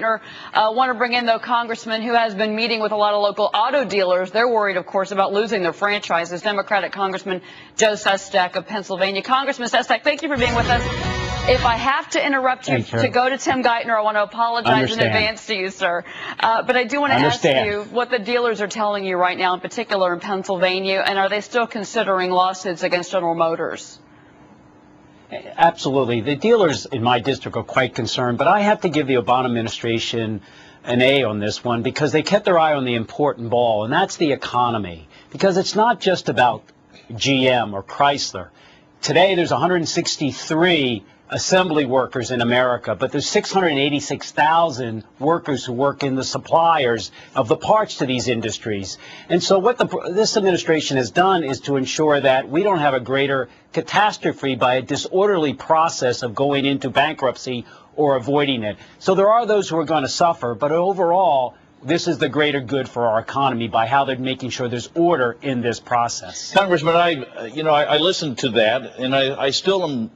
Geithner. Want to bring in, though, Congressman who has been meeting with a lot of local auto dealers. They're worried, of course, about losing their franchises. Democratic Congressman Joe Sestak of Pennsylvania. Congressman Sestak, thank you for being with us. If I have to interrupt you to go to Tim Geithner, I want to apologize in advance to you, sir. But I do want to ask you what the dealers are telling you right now, in particular in Pennsylvania, and are they still considering lawsuits against General Motors? Absolutely. The dealers in my district are quite concerned, but I have to give the Obama administration an A on this one because they kept their eye on the important ball, and that's the economy. Because it's not just about GM or Chrysler. Today there's 163 assembly workers in America, but there's 686,000 workers who work in the suppliers of the parts to these industries. And so what this administration has done is to ensure that we don't have a greater catastrophe by a disorderly process of going into bankruptcy or avoiding it. So there are those who are going to suffer, but overall, this is the greater good for our economy by how they're making sure there's order in this process. Congressman, I listened to that, and I still am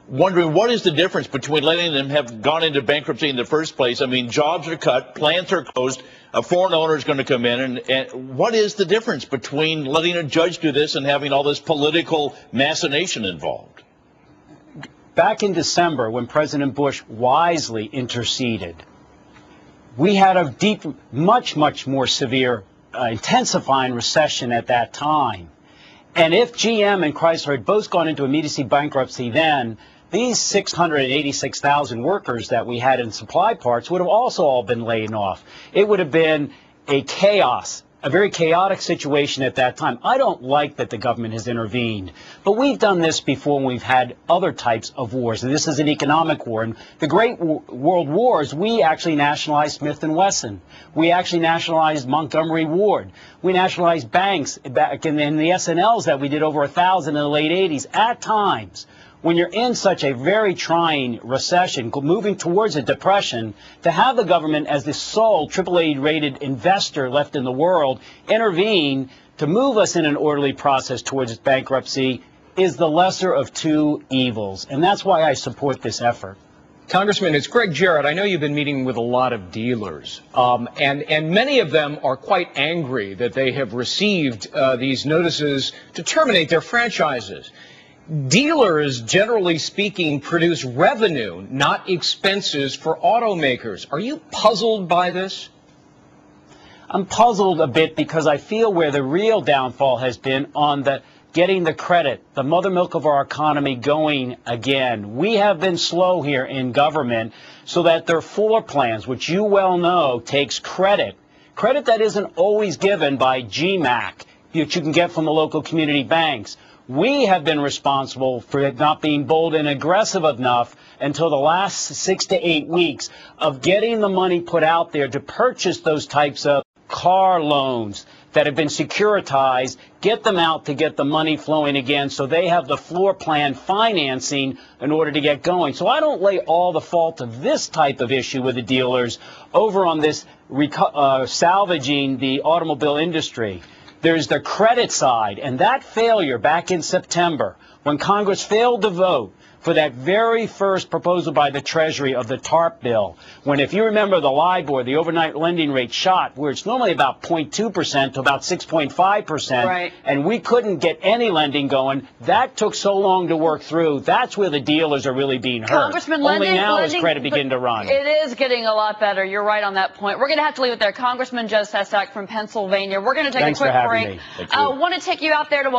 wondering what is the difference between letting them have gone into bankruptcy in the first place. I mean, jobs are cut, plants are closed, a foreign owner is going to come in, and what is the difference between letting a judge do this and having all this political machination involved? Back in December, when President Bush wisely interceded, we had a deep, much more severe, intensifying recession at that time. And if GM and Chrysler had both gone into immediacy bankruptcy then, these 686,000 workers that we had in supply parts would have also all been laid off. It would have been a very chaotic situation at that time. I don't like that the government has intervened, but we've done this before when we've had other types of wars, and this is an economic war. And the great world wars, we actually nationalized Smith & Wesson. We actually nationalized Montgomery Ward. We nationalized banks back in the S&Ls that we did over 1,000 in the late 80s. At times, when you're in such a very trying recession, moving towards a depression, to have the government as the sole AAA-rated investor left in the world intervene to move us in an orderly process towards bankruptcy is the lesser of two evils. And that's why I support this effort. Congressman, it's Greg Jarrett. I know you've been meeting with a lot of dealers, and many of them are quite angry that they have received these notices to terminate their franchises. Dealers, generally speaking, produce revenue, not expenses for automakers. Are you puzzled by this? I'm puzzled a bit because I feel where the real downfall has been on getting the credit, the mother milk of our economy going again. We have been slow here in government so that their floor plans, which you well know, takes credit that isn't always given by GMAC, which you can get from the local community banks. We have been responsible for it not being bold and aggressive enough until the last 6 to 8 weeks of getting the money put out there to purchase those types of car loans that have been securitized, get them out to get the money flowing again so they have the floor plan financing in order to get going. So I don't lay all the fault of this type of issue with the dealers over on this salvaging the automobile industry. There's the credit side, and that failure back in September, when Congress failed to vote for that very first proposal by the Treasury of the TARP bill, when, if you remember, the LIBOR, the overnight lending rate, shot where it's normally about 0.2% to about 6.5%, right, and we couldn't get any lending going. That took so long to work through. That's where the dealers are really being hurt. Congressman, only now is credit beginning to run. It is getting a lot better. You're right on that point. We're going to have to leave it there. Congressman Joe Sestak from Pennsylvania. We're going to take a quick break. I want to take you out there to